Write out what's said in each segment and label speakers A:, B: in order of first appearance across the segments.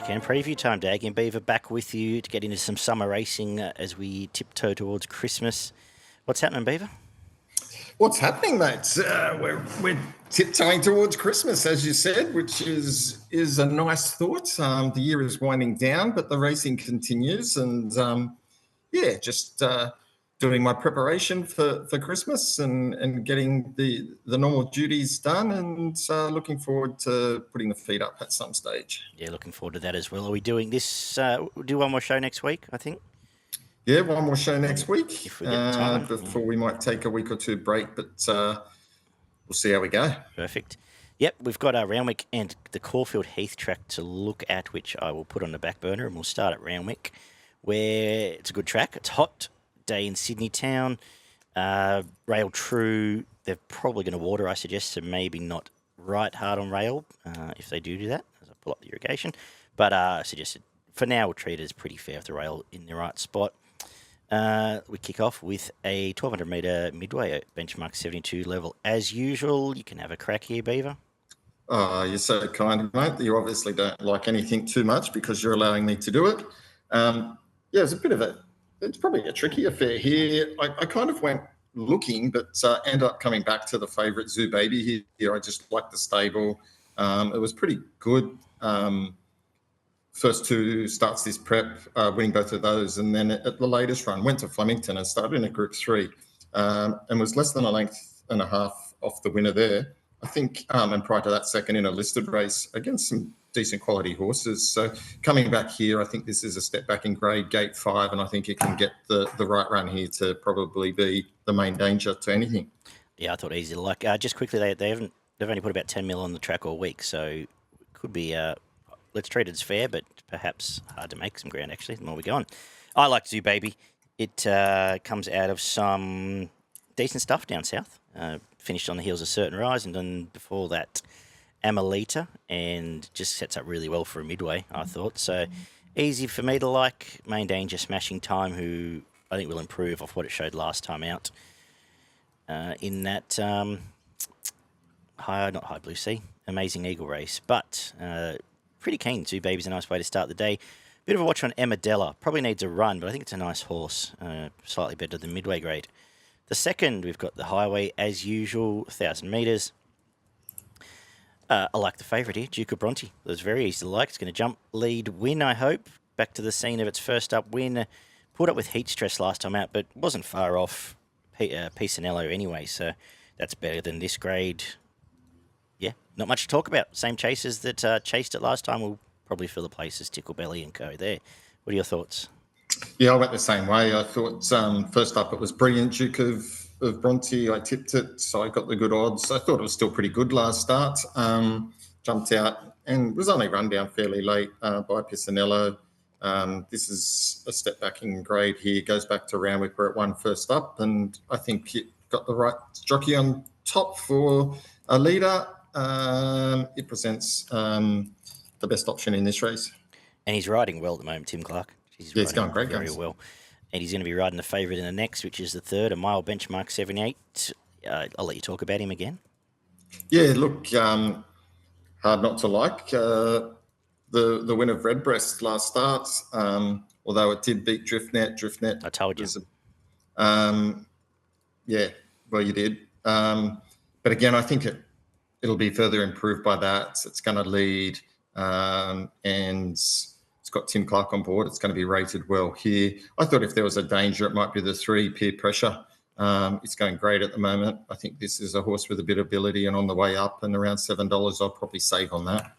A: Weekend preview time. Daggy Beaver back with you to get into some summer racing as we tiptoe towards Christmas. What's happening, Beaver?
B: What's happening, mate? We're tiptoeing towards Christmas, as you said, which is a nice thought. The year is winding down, but the racing continues, and just doing my preparation for Christmas and getting the normal duties done, and looking forward to putting the feet up at some stage.
A: Yeah, looking forward to that as well. Are we doing this? We'll do one more show next week, I think.
B: Yeah, one more show next week.
A: If we get the time.
B: Before we might take a week or two break, but we'll see how we go.
A: Perfect. Yep, we've got our Randwick and the Caulfield Heath track to look at, which I will put on the back burner, and we'll start at Randwick, where it's a good track. It's hot day in Sydney town. Rail true. They're probably going to water, I suggest, so maybe not right hard on rail if they do that, as I pull up the irrigation. But I suggested for now we'll treat it as pretty fair with the rail in the right spot. We kick off with a 1,200 metre midway at benchmark 72 level. As usual, you can have a crack here, Beaver.
B: Oh, you're so kind, mate. You obviously don't like anything too much because you're allowing me to do it. It's it's probably a tricky affair here. I kind of went looking, but ended up coming back to the favourite Zoo Baby here. I just liked the stable. It was pretty good. First two starts this prep, winning both of those, and then at the latest run went to Flemington and started in a Group 3 and was less than a length and a half off the winner there, I think, and prior to that second in a listed race against some decent quality horses. So coming back here, I think this is a step back in grade, gate 5, and I think it can get the right run here to probably be the main danger to anything.
A: Yeah, I thought easy to like. Just quickly, they've only put about 10 mil on the track all week, so it could be... let's treat it as fair, but perhaps hard to make some ground, actually, the more we go on. I like Zoo Baby. It comes out of some decent stuff down south. Finished on the heels of Certain Rise, and then before that, Amelita, and just sets up really well for a midway, I thought. So easy for me to like. Main danger, Smashing Time, who I think will improve off what it showed last time out in that not High Blue Sea, Amazing Eagle race. But... pretty keen. Zoo Baby's a nice way to start the day. Bit of a watch on Emadella. Probably needs a run, but I think it's a nice horse. Slightly better than midway grade. The second, we've got the Highway, as usual, 1,000 metres. I like the favourite here, Duke of Bronte. It was very easy to like. It's going to jump, lead, win, I hope. Back to the scene of its first up win. Put up with heat stress last time out, but wasn't far off Pisanello anyway, so that's better than this grade. Yeah, not much to talk about. Same chasers that chased it last time will probably fill the places, Tickle Belly and co there. What are your thoughts?
B: Yeah, I went the same way. I thought first up it was brilliant, Duke of Bronte. I tipped it, so I got the good odds. I thought it was still pretty good last start. Jumped out and was only run down fairly late by Pisanello. This is a step back in grade here. Goes back to Randwick where it won first up, and I think it got the right jockey on top for a leader. It presents the best option in this race.
A: And he's riding well at the moment, Tim Clark.
B: He's going great,
A: very well. And he's going to be riding the favourite in the next, which is the third, a mile benchmark 78. I'll let you talk about him again.
B: Yeah, look, hard not to like. The win of Redbreast last start, although it did beat Driftnet.
A: I told you.
B: Well, you did. But again, I think it'll be further improved by that. It's going to lead, and it's got Tim Clark on board. It's going to be rated well here. I thought if there was a danger, it might be the 3 Peer Pressure. It's going great at the moment. I think this is a horse with a bit of ability and on the way up, and around $7, I'll probably save on that.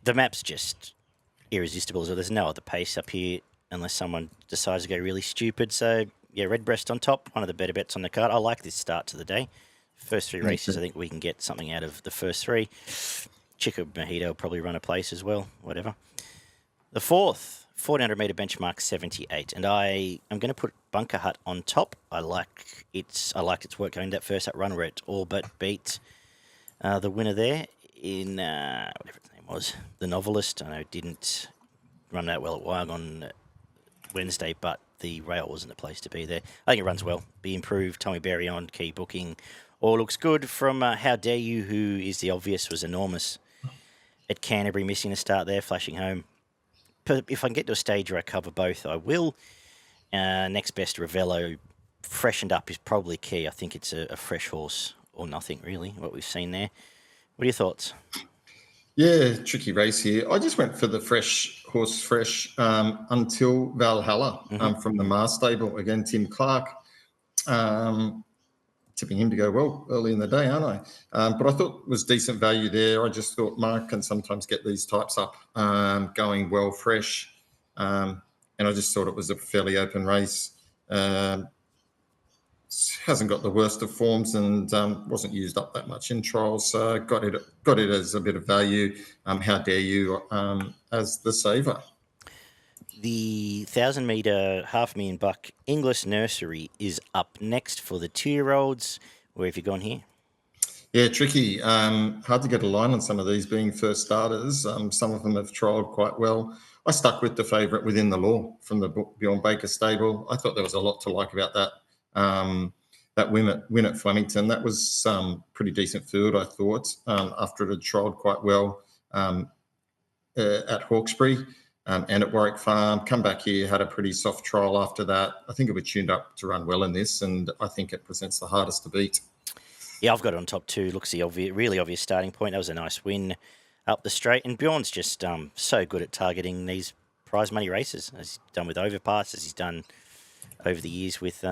A: The map's just irresistible. So there's no other pace up here unless someone decides to go really stupid. So, yeah, Redbreast on top, one of the better bets on the card. I like this start to the day. First 3 races, I think we can get something out of the first 3. Chico Mojito will probably run a place as well, whatever. The fourth, 1,400 metre benchmark 78, and I am going to put Bunker Hut on top. I liked its work going that first up run where it all but beat the winner there in whatever its name was, the Novelist. I know it didn't run that well at Wyong on Wednesday, but the rail wasn't the place to be there. I think it runs well. Be improved. Tommy Berry on key booking. All looks good from How Dare You, who is the obvious, was enormous at Canterbury, missing a start there, flashing home. But if I can get to a stage where I cover both, I will. Next best, Ravello, freshened up is probably key. I think it's a fresh horse or nothing, really, what we've seen there. What are your thoughts?
B: Yeah, tricky race here. I just went for the fresh until Valhalla from the Mars stable. Again, Tim Clark. Tipping him to go well early in the day, aren't I? But I thought it was decent value there. I just thought Mark can sometimes get these types up going well fresh. And I just thought it was a fairly open race. Hasn't got the worst of forms and wasn't used up that much in trials. So got it as a bit of value. How dare you as the saver?
A: The 1,000-metre $500,000 English Nursery is up next for the 2-year-olds. Where have you gone here?
B: Yeah, tricky. Hard to get a line on some of these being first starters. Some of them have trialled quite well. I stuck with the favourite Within the Law from the Bjorn Baker stable. I thought there was a lot to like about that. That win at Flemington, that was pretty decent field, I thought, after it had trialled quite well at Hawkesbury and at Warwick Farm. Come back here, had a pretty soft trial after that. I think it was tuned up to run well in this, and I think it presents the hardest to beat.
A: Yeah, I've got it on top too. Looks the really obvious starting point. That was a nice win up the straight. And Bjorn's just so good at targeting these prize money races, as he's done with Overpass, as he's done over the years with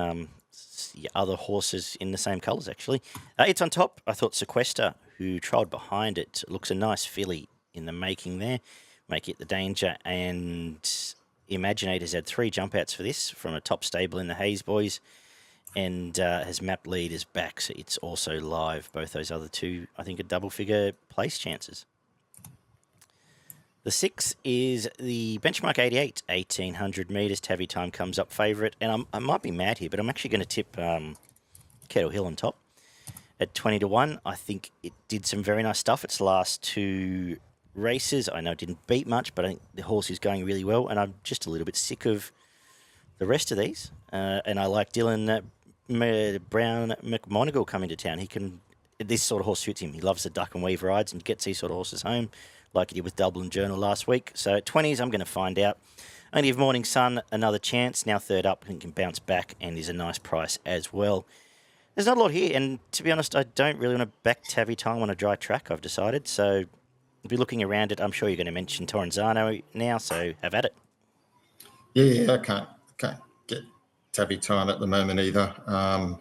A: other horses in the same colours, actually. It's on top. I thought Sequester, who trialled behind it, looks a nice filly in the making there. Make it the danger. And Imaginators had 3 jump outs for this from a top stable in the Hayes Boys. And has mapped leaders back, so it's also live. Both those other two, I think, are double-figure place chances. The 6 is the Benchmark 88, 1,800 metres. Tavi Time comes up favourite. And I might be mad here, but I'm actually going to tip Kettle Hill on top at 20-1. I think it did some very nice stuff its last 2 races. I know it didn't beat much, but I think the horse is going really well, and I'm just a little bit sick of the rest of these. And I like Dylan Brown McMonigal coming to town. This sort of horse suits him. He loves the duck and weave rides and gets these sort of horses home, like he did with Dublin Journal last week. So at 20s, I'm going to find out. I'm going to give Morning Sun another chance. Now third up and can bounce back and is a nice price as well. There's not a lot here, and to be honest, I don't really want to back Tavi Time on a dry track, I've decided. So I'll be looking around it. I'm sure you're going to mention Torranzino now, so have at it.
B: Yeah, I can't get Tavi Time at the moment either.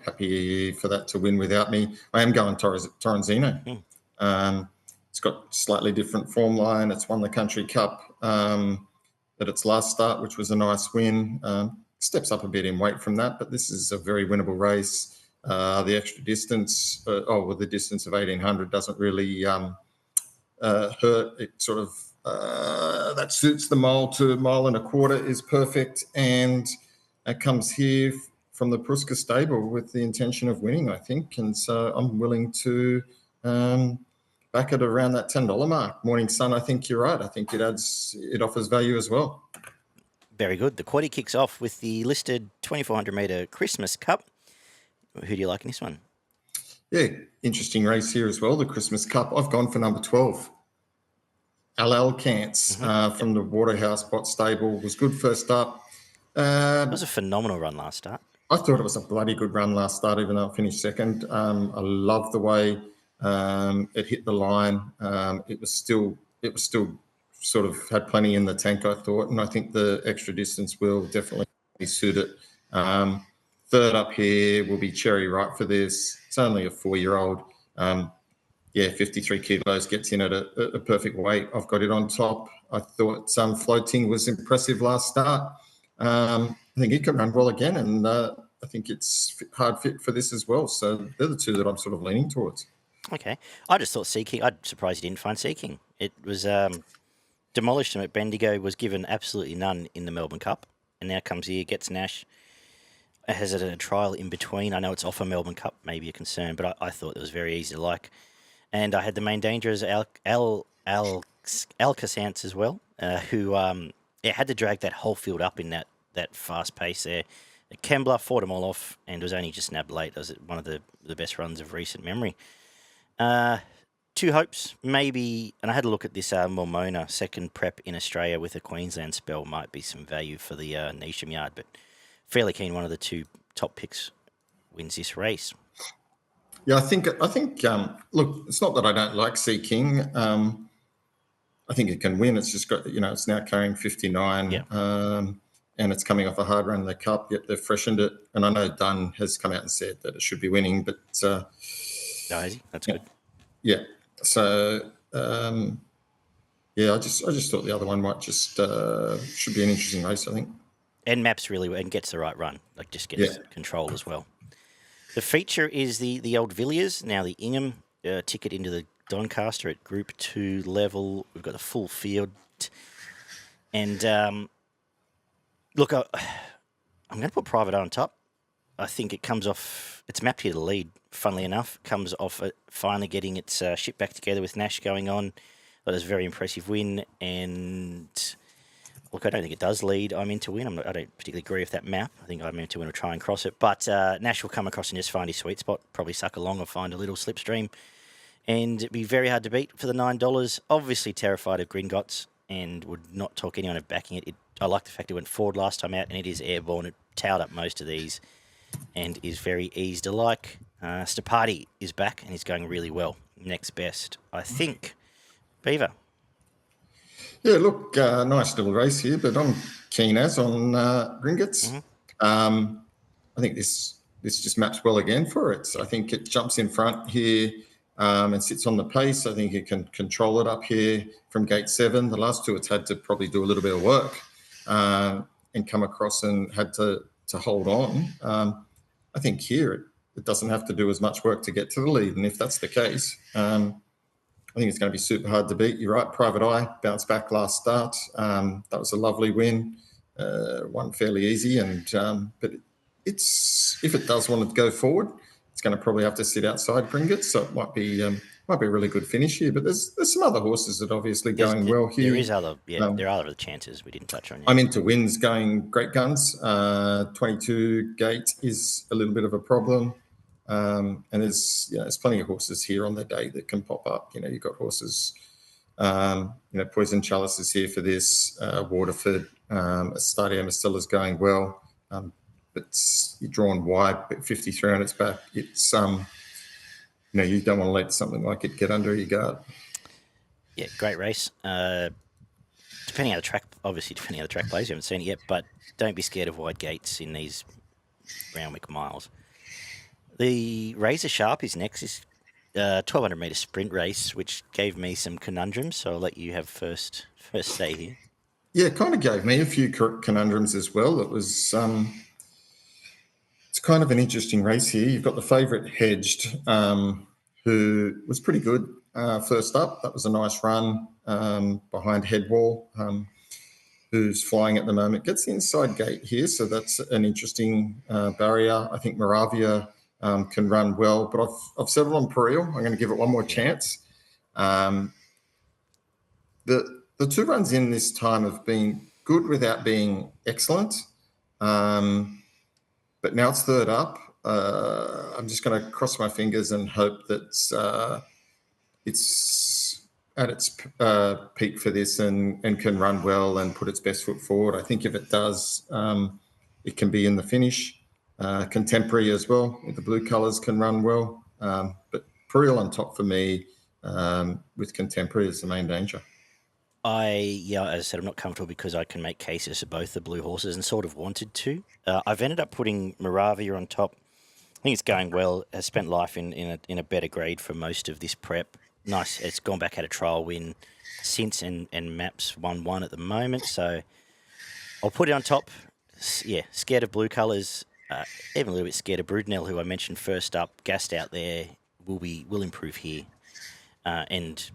B: Happy for that to win without me. I am going Torranzino. It's got slightly different form line. It's won the Country Cup at its last start, which was a nice win. Steps up a bit in weight from that, but this is a very winnable race. The extra distance, the distance of 1,800 doesn't really hurt. It sort of that suits the mile to 1.25 miles is perfect, and it comes here from the Pruska stable with the intention of winning, I think, and so I'm willing to back it around that $10 mark. Morning Sun, I think you're right. I think it offers value as well.
A: Very good. The quaddie kicks off with the listed 2,400 metre Christmas Cup. Who do you like in this one?
B: Yeah, interesting race here as well, the Christmas Cup. I've gone for number 12. LL Cants from the Waterhouse Bot stable was good first up.
A: It was a phenomenal run last start.
B: I thought it was a bloody good run last start, even though it finished second. I love the way it hit the line. It was still sort of had plenty in the tank, I thought, and I think the extra distance will definitely suit it. Third up here will be Cherry Right for this. It's only a 4-year-old. 53 kilos, gets in at a perfect weight. I've got it on top. I thought Floating was impressive last start. I think it can run well again, and I think it's hard fit for this as well. So they're the two that I'm sort of leaning towards.
A: Okay. I just thought Seeking, I'm surprised you didn't find Seeking. It was demolished him at Bendigo, was given absolutely none in the Melbourne Cup, and now comes here, gets Nash. Has it a trial in between? I know it's off a Melbourne Cup, maybe a concern, but I thought it was very easy to like. And I had the main danger as Alcasance as well, who had to drag that whole field up in that fast pace there. Kembla fought them all off and was only just nabbed late. It was one of the best runs of recent memory. 2 two hopes, maybe, and I had a look at this Mormona second prep in Australia with a Queensland spell. Might be some value for the Neesham yard, but fairly keen one of the two top picks wins this race.
B: Yeah, I think. Look, it's not that I don't like Sea King. I think it can win. It's just got, it's now carrying 59, and it's coming off a hard run in the Cup. Yet they've freshened it, and I know Dunn has come out and said that it should be winning, but
A: has he? That's good.
B: Yeah. So I just thought the other one might just should be an interesting race, I think.
A: And maps really well and gets the right run, like just gets control as well. The feature is the old Villiers, now the Ingham ticket into the Doncaster at Group 2 level. We've got the full field. And look, I'm going to put Private Eye on top. I think it comes off, it's mapped here to lead, funnily enough. Comes off finally getting its ship back together with Nash going on. That was a very impressive win. And look, I don't think it does lead I'm In to Win. I don't particularly agree with that map. I think I'm In to Win will try and cross it. But Nash will come across and just find his sweet spot, probably suck along or find a little slipstream. And it'd be very hard to beat for the $9. Obviously terrified of Gringotts and would not talk anyone of backing it. I like the fact it went forward last time out and it is airborne. It towed up most of these and is very easy to like. Stapati is back and he's going really well. Next best, I think. Beaver.
B: Yeah, look, nice little race here, but I'm keen as on Gringotts. I think this just maps well again for it. So I think it jumps in front here and sits on the pace. I think it can control it up here from gate 7. The last two, it's had to probably do a little bit of work and come across and had to hold on. I think here it doesn't have to do as much work to get to the lead. And if that's the case, I think it's going to be super hard to beat. You're right, Private Eye bounced back last start. That was a lovely win, won fairly easy. But if it does want to go forward, it's going to probably have to sit outside Gringotts. So it might be a really good finish here. But there's some other horses that are obviously going well here.
A: There are other chances we didn't touch on yet.
B: I'm In to Win's going great guns. 22 gate is a little bit of a problem. And there's plenty of horses here on the day that can pop up. You've got horses, Poison Chalice is here for this, Waterford, Estadio Mastella's going well. But you're drawn wide, but 53 on its back. It's, you don't want to let something like it get under your guard.
A: Yeah, great race. Depending how the track plays, you haven't seen it yet, but don't be scared of wide gates in these Randwick miles. The Razor Sharp is next. Is 1,200 metre sprint race, which gave me some conundrums. So I'll let you have first say here.
B: Yeah, it kind of gave me a few conundrums as well. It was it's kind of an interesting race here. You've got the favourite Hedged, who was pretty good first up. That was a nice run behind Headwall, who's flying at the moment. Gets the inside gate here, so that's an interesting barrier. I think Moravia can run well, but I've settled on Periel. I'm going to give it one more chance. The two runs in this time have been good without being excellent, but now it's third up. I'm just going to cross my fingers and hope that it's at its peak for this and can run well and put its best foot forward. I think if it does, it can be in the finish. Contemporary as well, with the blue colours can run well. But Periel on top for me with Contemporary is the main danger.
A: As I said, I'm not comfortable because I can make cases for both the blue horses and sort of wanted to. I've ended up putting Moravia on top. I think it's going well. Has spent life in a better grade for most of this prep. Nice. It's gone back, had a trial win since and maps 1-1 at the moment. So I'll put it on top. Yeah, scared of blue colours. Even a little bit scared of Brudenell, who I mentioned first up, gassed out there, will improve here. And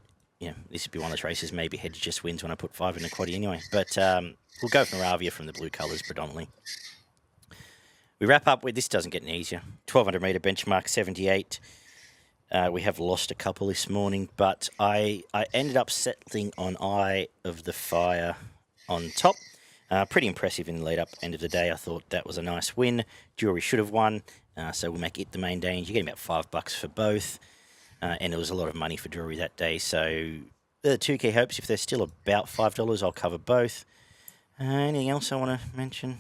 A: this would be one of those races maybe Hedge just wins when I put 5 in the quaddie anyway. But we'll go for Moravia from the blue colours predominantly. We wrap up with, this doesn't get any easier, 1,200 metre benchmark 78. We have lost a couple this morning, but I ended up settling on Eye of the Fire on top. Pretty impressive in the lead-up. End of the day, I thought that was a nice win. Jury should have won, so we'll make it the main danger. You're getting about $5 for both. and there was a lot of money for jewellery that day. So the two key hopes, if they're still about $5, I'll cover both. Anything else I want to mention?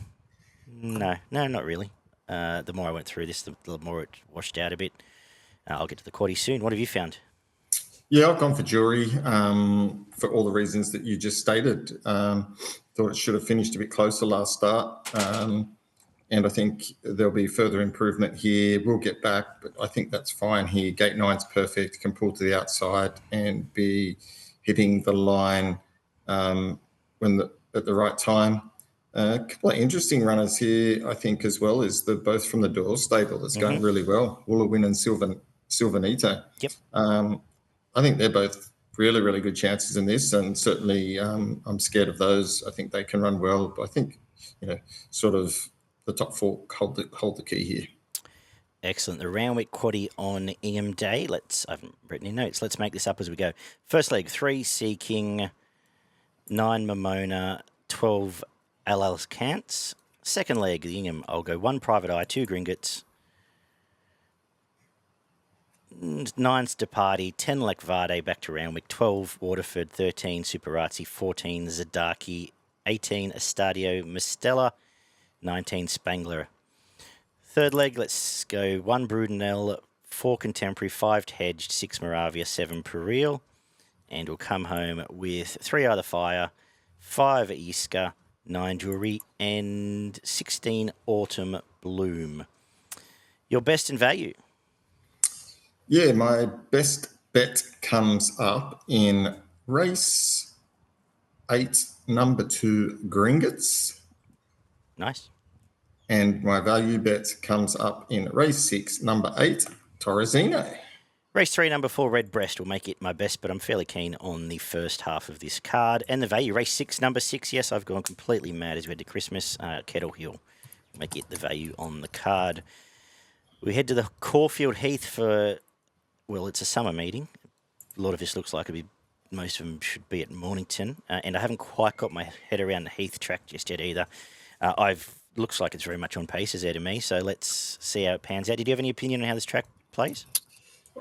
A: No, not really. The more I went through this, the more it washed out a bit. I'll get to the quaddie soon. What have you found?
B: Yeah, I've gone for jewelry for all the reasons that you just stated. Thought it should have finished a bit closer last start. And I think there'll be further improvement here. We'll get back, but I think that's fine here. Gate 9's perfect, can pull to the outside and be hitting the line at the right time. A couple of interesting runners here, I think, as well, is both from the Doors stable that's going really well. Woolawin and Silvanito.
A: Yep.
B: I think they're both really, really good chances in this, and certainly I'm scared of those. I think they can run well, but I think, sort of the top four hold the key here.
A: Excellent. The Randwick quaddie on Ingham Day. I haven't written any notes. Let's make this up as we go. First leg, 3 Seeking, 9 Momona, 12 Alice Cants. Second leg, the Ingham, I'll go 1 Private Eye, 2 Gringotts, 9 Stapati, 10 Lekvade, back to Randwick, 12 Waterford, 13 Superazzi, 14 Zadaki, 18 Estadio Mistella, 19 Spangler. Third leg, let's go 1 Brudenell, 4 Contemporary, 5 Hedged, 6 Moravia, 7 Peril. And we'll come home with 3 Other Fire, 5 Iska, 9 Jewelry, and 16 Autumn Bloom. Your best in value?
B: Yeah, my best bet comes up in race 8, number 2, Gringotts.
A: Nice.
B: And my value bet comes up in race 6, number 8, Torranzino.
A: Race 3, number 4, Redbreast will make it my best, but I'm fairly keen on the first half of this card. And the value, race 6, number 6, yes, I've gone completely mad as we head to Christmas. Kettle Hill will make it the value on the card. We head to the Caulfield Heath for, well, it's a summer meeting. A lot of this looks like most of them should be at Mornington. And I haven't quite got my head around the Heath track just yet either. Looks like it's very much on pace, is there to me. So let's see how it pans out. Did you have any opinion on how this track plays?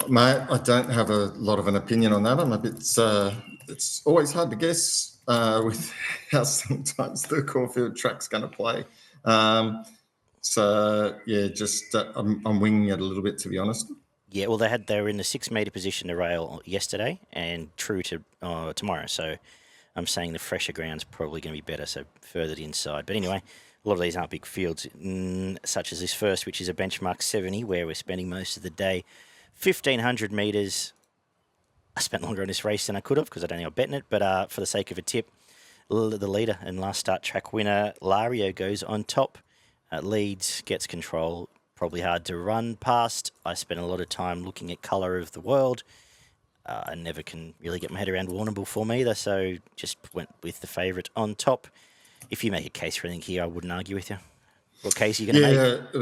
B: Mate, I don't have a lot of an opinion on that. I'm a bit. It's always hard to guess with how sometimes the Caulfield track's going to play. So yeah, just I'm winging it a little bit, to be honest.
A: Yeah, well, they were in the 6 metre position to rail yesterday and true to tomorrow. So I'm saying the fresher ground's probably going to be better, so further inside. But anyway, a lot of these aren't big fields, such as this first, which is a benchmark 70, where we're spending most of the day. 1,500 metres. I spent longer on this race than I could have because I don't think I'm betting it. But for the sake of a tip, the leader and last start track winner, Lario, goes on top. Leads, gets control. Probably hard to run past. I spent a lot of time looking at Colour of the World. I never can really get my head around Warrnambool form either, so just went with the favourite on top. If you make a case for anything here, I wouldn't argue with you. What case are you going to make?
B: Yeah, it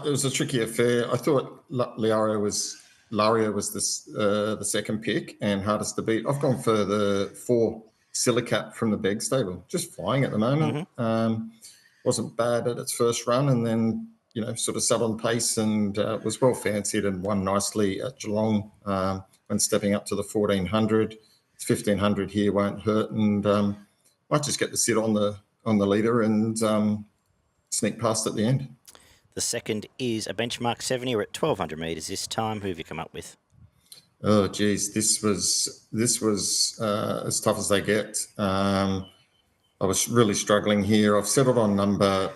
B: was a tricky affair. I thought Lario was the second pick and hardest to beat. I've gone for the 4 Silicat from the Beg stable, just flying at the moment. Wasn't bad at its first run, and then sort of sat on pace and was well fancied and won nicely at Geelong when stepping up to the 1,400. 1,500 here won't hurt, and might just get to sit on the leader and sneak past at the end.
A: The second is a benchmark 70. We're at 1,200 metres this time. Who have you come up with?
B: Oh, geez, this was as tough as they get. I was really struggling here. I've settled on number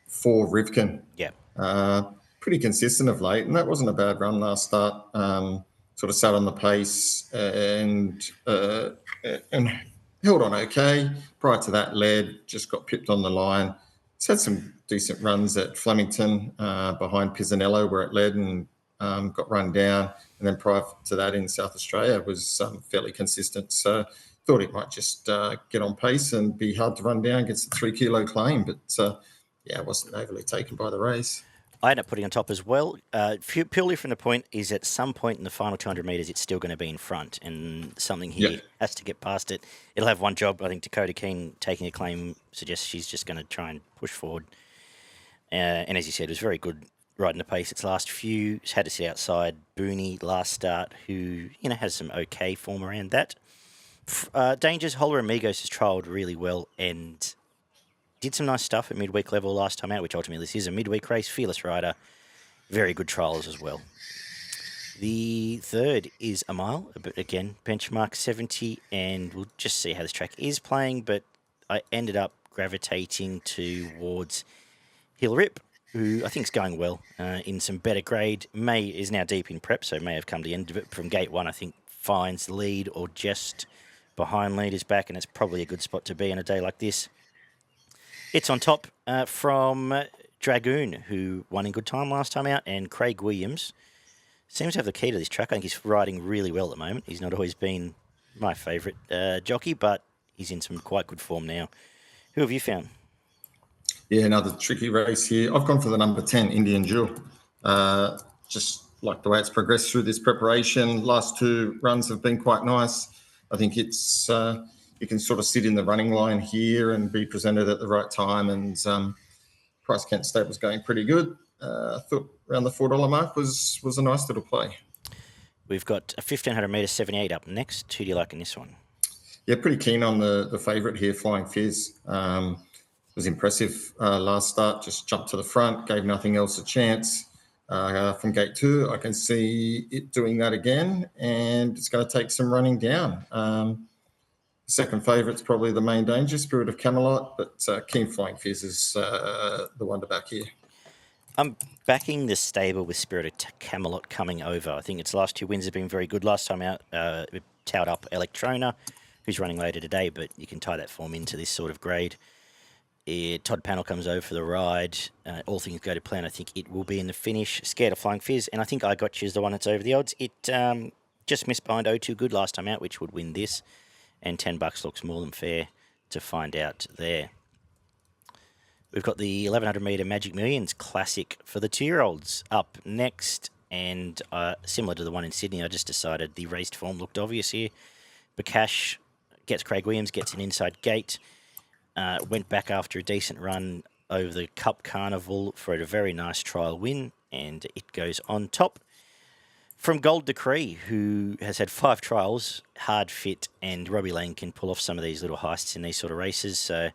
B: 4, Rivkin.
A: Yeah.
B: Pretty consistent of late, and that wasn't a bad run last start. Sort of sat on the pace and held on okay. Prior to that, led, just got pipped on the line. It's had some decent runs at Flemington behind Pisanello where it led and got run down. And then prior to that in South Australia was fairly consistent. So thought it might just get on pace and be hard to run down, gets the 3 kilo claim. But I wasn't overly taken by the race.
A: I ended up putting on top as well. Purely from the point is at some point in the final 200 metres, it's still going to be in front, and something here has to get past it. It'll have one job. I think Dakota Keane taking a claim suggests she's just going to try and push forward. And as you said, it was very good riding the pace its last few. He's had to sit outside Booney last start, who, has some okay form around that. Dangers, Holler Amigos has trialled really well and did some nice stuff at midweek level last time out, which ultimately this is a midweek race. Fearless Rider, very good trials as well. The third is a mile, but again, benchmark 70, and we'll just see how this track is playing, but I ended up gravitating towards Hill Rip, who I think is going well in some better grade. May is now deep in prep, so may have come to the end of it. From gate 1, I think finds lead or just behind lead is back, and it's probably a good spot to be on a day like this. It's on top from Dragoon, who won in good time last time out, and Craig Williams seems to have the key to this track. I think he's riding really well at the moment. He's not always been my favourite jockey, but he's in some quite good form now. Who have you found?
B: Yeah, another tricky race here. I've gone for the number 10, Indian Jewel. Just like the way it's progressed through this preparation. Last 2 runs have been quite nice. I think it's you can sort of sit in the running line here and be presented at the right time. And Price Kent Stable's going pretty good. I thought around the $4 mark was a nice little play.
A: We've got a 1,500 metre 78 up next. Who do you like in this one?
B: Yeah, pretty keen on the favourite here, Flying Fizz. Was impressive last start, just jumped to the front, gave nothing else a chance. From gate 2, I can see it doing that again, and it's going to take some running down. Second favourite's probably the Main Danger, Spirit of Camelot, but Keen Flying Fizz is the one to back here.
A: I'm backing the stable with Spirit of Camelot coming over. I think its last 2 wins have been very good. Last time out, it towed up Electrona, who's running later today, but you can tie that form into this sort of grade. Todd Panel comes over for the ride. All things go to plan. I think it will be in the finish. Scared of Flying Fizz, and I think I got you as the one that's over the odds. It just missed behind O2 Good last time out, which would win this, and $10 looks more than fair to find out there. We've got the 1,100 metre Magic Millions Classic for the 2-year-olds up next, and similar to the one in Sydney, I just decided the raced form looked obvious here. Bakash gets Craig Williams, gets an inside gate, went back after a decent run over the Cup Carnival for a very nice trial win, and it goes on top. From Gold Decree, who has had 5 trials, hard fit, and Robbie Lane can pull off some of these little heists in these sort of races, so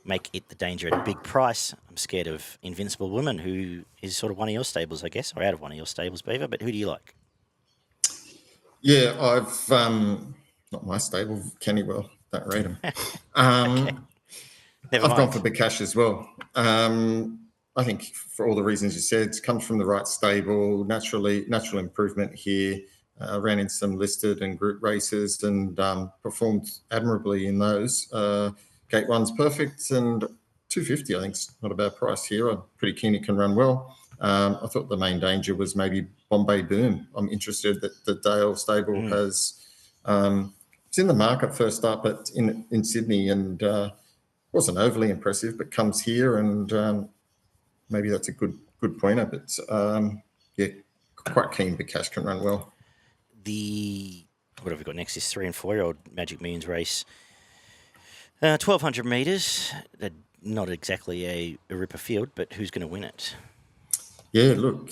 A: make it the Danger at a big price. I'm scared of Invincible Woman, who is sort of one of your stables, I guess, or out of one of your stables, Beaver, but who do you like?
B: Yeah, I've, not my stable, Kennywell, don't rate him.
A: Okay. Never
B: I've
A: mind.
B: gone for Bakash as well. I think for all the reasons you said, it comes from the right stable, natural improvement here. Ran in some listed and group races and performed admirably in those. Gate 1's perfect, and $250 I think is not a bad price here. I'm pretty keen it can run well. I thought the Main Danger was maybe Bombay Boom. I'm interested that the Dale stable has it's in the market first up in Sydney, and wasn't overly impressive, but comes here, and maybe that's a good pointer. But yeah, quite keen Bakash can run well.
A: What have we got next? This 3- and 4-year-old Magic Millions race. 1,200 metres. Not exactly a ripper field, but who's going to win it?
B: Yeah, look,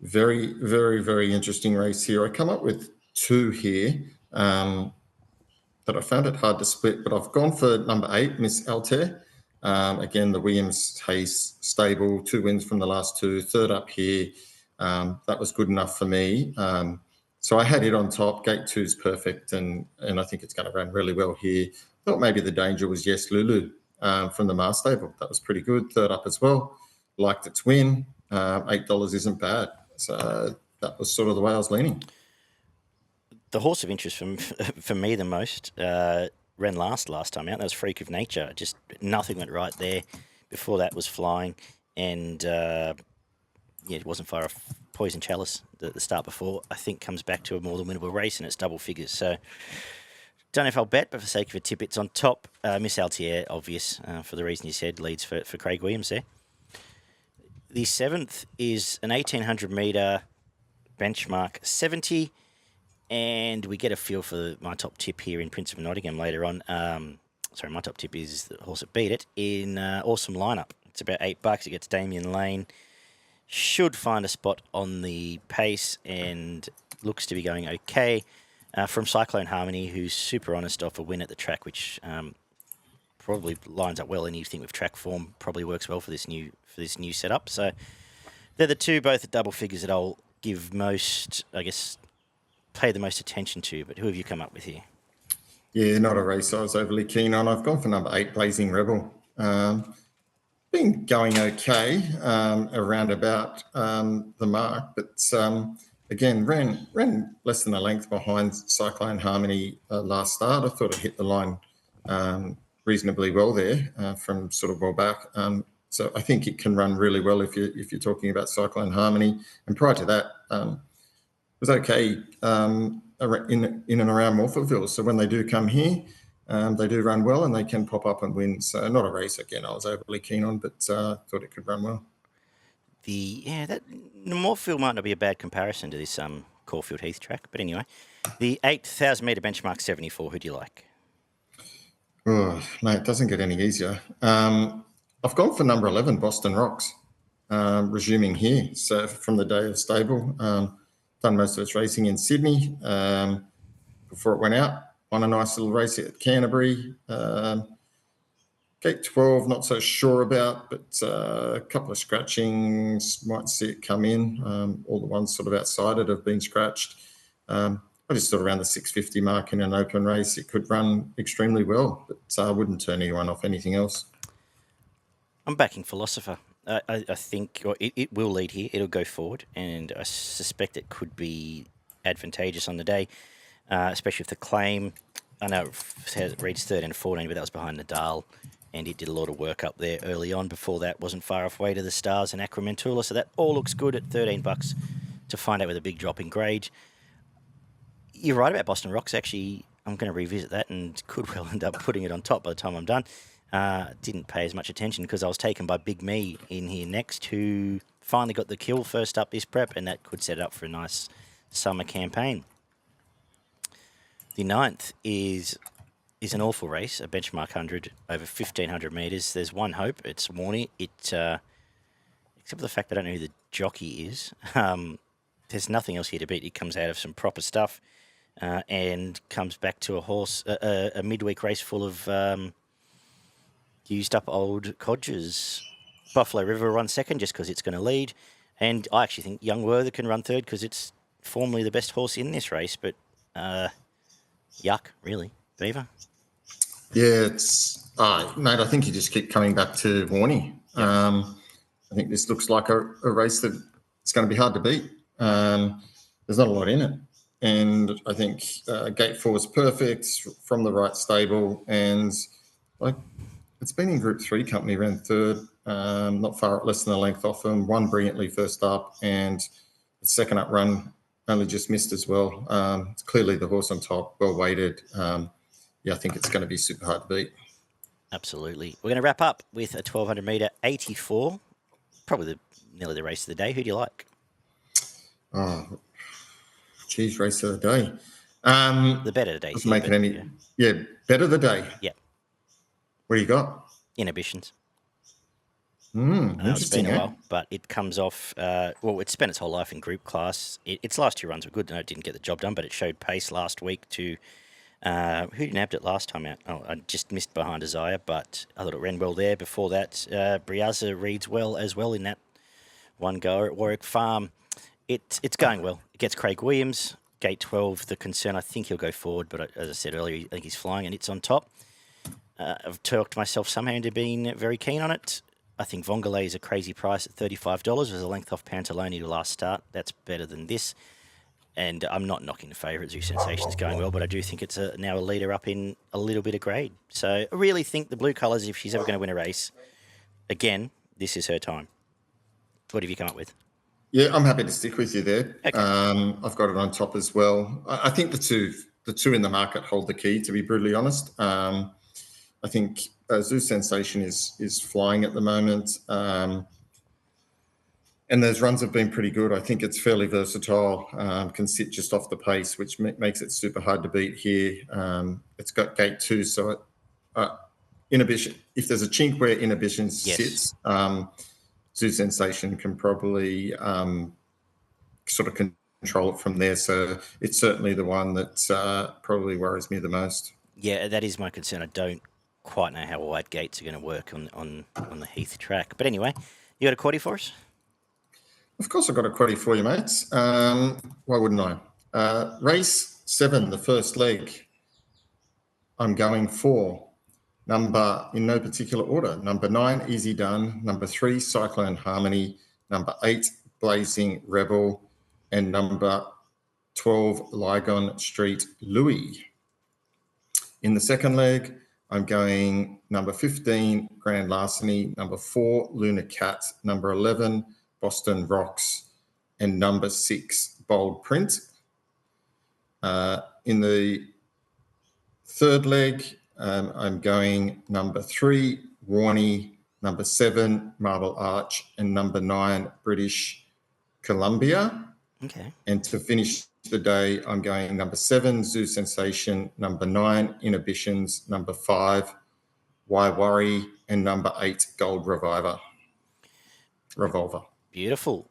B: very, very, very interesting race here. I come up with 2 here, but I found it hard to split. But I've gone for number 8, Miss Altair. Again, the Williams Hayes stable, 2 wins from the last 2, third up here. That was good enough for me. So I had it on top. Gate 2's perfect, and I think it's going to run really well here. Thought maybe the Danger was Yes Lulu from the Mars stable. That was pretty good. Third up as well. Liked its win. $8 isn't bad. So that was sort of the way I was leaning.
A: The horse of interest for me the most ran last time out. That was Freak of Nature. Just nothing went right there. Before that was Flying, and it wasn't far off Poison Chalice, the start before. I think comes back to a more than winnable race, and it's double figures. So don't know if I'll bet, but for sake of a tip, it's on top. Miss Altier, obvious, for the reason you said, leads for Craig Williams there. The 7th is an 1,800 metre benchmark 70, and we get a feel for my top tip here in Prince of Nottingham later on. My top tip is the horse that beat it in Awesome Lineup. It's about $8. It gets Damien Lane. should find a spot on the pace and looks to be going okay. From Cyclone Harmony, who's super honest off a win at the track, which probably lines up well. Anything with track form probably works well for this new setup. So they're the two, both at double figures, that I'll give most, I guess, pay the most attention to. But who have you come up with here?
B: Yeah, not a race I was overly keen on. I've gone for number 8, Blazing Rebel. Been going okay around about the mark, but again, ran less than a length behind Cyclone Harmony last start. I thought it hit the line reasonably well there from sort of well back. So I think it can run really well if you're talking about Cyclone Harmony. And prior to that, it was okay in and around Morpheville. So when they do come here, they do run well and they can pop up and win. So not a race again I was overly keen on, but thought it could run well.
A: That Morpheville might not be a bad comparison to this Caulfield Heath track, but anyway, the 8,000 metre benchmark 74. Who do you like?
B: Oh, mate, it doesn't get any easier. I've gone for number 11, Boston Rocks, resuming here. So from the day of stable, done most of its racing in Sydney before it went out. On a nice little race at Canterbury. Gate 12, not so sure about, but a couple of scratchings, might see it come in. All the ones sort of outside it have been scratched. I just thought around the 650 mark in an open race, it could run extremely well, but I wouldn't turn anyone off anything else.
A: I'm backing Philosopher. I think it will lead here. It'll go forward, and I suspect it could be advantageous on the day. Especially with the claim. I know it reads 13 and 14, but that was behind Nadal, and it did a lot of work up there early on. Before that, wasn't far off way to the Stars and Acromantula, so that all looks good at $13 to find out with a big drop in grade. You're right about Boston Rocks. Actually, I'm going to revisit that and could well end up putting it on top by the time I'm done. Didn't pay as much attention because I was taken by Big Me in here next, who finally got the kill first up this prep, and that could set it up for a nice summer campaign. The 9th is an awful race, a benchmark 100 over 1,500 metres. There's one hope. It's Warney. Except for the fact that I don't know who the jockey is. There's nothing else here to beat. It comes out of some proper stuff and comes back to a horse, a midweek race full of used up old codgers. Buffalo River will run second just because it's going to lead. And I actually think Young Werther can run third because it's formerly the best horse in this race, but... yuck, really, Beaver?
B: Yeah, it's mate. I think you just keep coming back to Warney. Yep. I think this looks like a race that it's going to be hard to beat. There's not a lot in it, and I think Gate 4 is perfect from the right stable, and like it's been in Group 3 company, ran third, not far, less than a length off them. Won brilliantly first up, and the second up run only just missed as well. It's clearly the horse on top, well weighted. I think it's going to be super hard to beat.
A: Absolutely. We're going to wrap up with a 1,200 metre 84. Probably nearly the race of the day. Who do you like?
B: Oh, geez, race of the day.
A: The better the day.
B: Better the day.
A: Yeah.
B: What do you got?
A: Inhibitions.
B: Interesting.
A: It's been a while, but it comes off. It spent its whole life in group class. Its last 2 runs were good. No, it didn't get the job done, but it showed pace last week to. Who nabbed it last time out? Oh, I just missed behind Isaiah, but I thought it ran well there. Before that, Briazza reads well as well in that one go at Warwick Farm. It's going well. It gets Craig Williams, Gate 12. The concern, I think he'll go forward, but as I said earlier, I think he's flying and it's on top. I've talked myself somehow into being very keen on it. I think Vongole is a crazy price at $35. It was a length off Pantaloni to last start. That's better than this. And I'm not knocking the favourite. Zoo Sensation's going well, but I do think it's now a leader up in a little bit of grade. So I really think the blue colours, if she's ever going to win a race, again, this is her time. What have you come up with?
B: Yeah, I'm happy to stick with you there.
A: Okay.
B: I've got it on top as well. I think the two in the market hold the key, to be brutally honest. I think Zoo Sensation is flying at the moment. And those runs have been pretty good. I think it's fairly versatile, can sit just off the pace, which makes it super hard to beat here. It's got Gate 2, so Inhibition. If there's a chink where Inhibition sits, Zoo Sensation can probably sort of control it from there. So it's certainly the one that probably worries me the most.
A: Yeah, that is my concern. I don't quite know how wide gates are going to work on the Heath track. But anyway, you got a quaddie for us?
B: Of course, I've got a quaddie for you, mates. Why wouldn't I? Race 7, the first leg. I'm going for number, in no particular order, number 9, Easy Done, number 3, Cyclone Harmony, number 8, Blazing Rebel, and number 12, Lygon Street Louis. In the second leg, I'm going number 15, Grand Larceny, number 4, Luna Cat, number 11, Boston Rocks, and number 6, Bold Print. In the third leg, I'm going number 3, Warney, number 7, Marble Arch, and number 9, British Columbia.
A: Okay.
B: And to finish the day, I'm going number 7, Zoo Sensation, number 9, Inhibitions, number 5, Why Worry, and number 8, Gold Revolver.
A: Beautiful.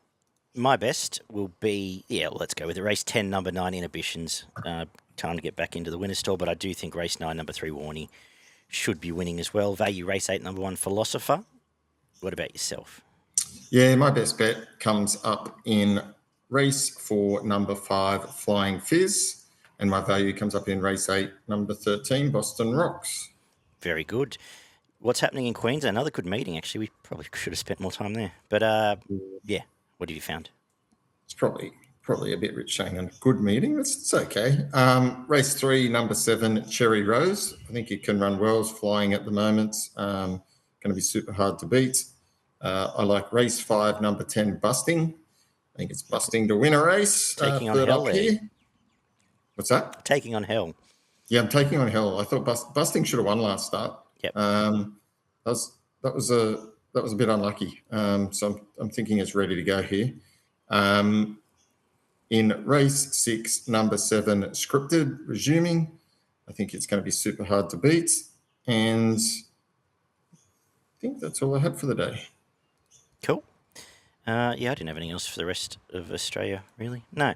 A: My best will be, let's go with it. Race 10, number 9, Inhibitions. Time to get back into the winner's stall, but I do think race 9, number 3, Warney, should be winning as well. Value race 8, number 1, Philosopher. What about yourself?
B: Yeah, my best bet comes up in race 4, number 5, Flying Fizz, and my value comes up in race 8, number 13, Boston Rocks.
A: Very good. What's happening in Queensland? Another good meeting, actually. We probably should have spent more time there. But, what have you found?
B: It's probably a bit rich saying a good meeting, but it's okay. Race 3, number 7, Cherry Rose. I think it can run well. It's flying at the moment. Going to be super hard to beat. I like race 5, number 10, Busting. I think it's busting to win a race.
A: Taking on Hell here.
B: What's that?
A: Taking on Hell.
B: Yeah, I'm taking on Hell. I thought Busting should have won last start.
A: Yep.
B: That was a bit unlucky. So I'm thinking it's ready to go here. In race 6, number 7, Scripted, resuming. I think it's going to be super hard to beat. And I think that's all I had for the day.
A: Cool. I didn't have anything else for the rest of Australia, really. No,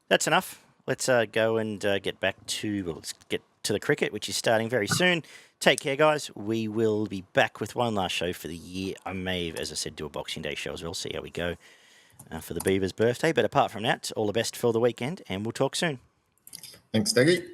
A: that's enough. Let's go and get back to, let's get to the cricket, which is starting very soon. Take care, guys. We will be back with one last show for the year. I may, as I said, do a Boxing Day show as well, see how we go for the Beaver's birthday. But apart from that, all the best for the weekend, and we'll talk soon.
B: Thanks, Daggy.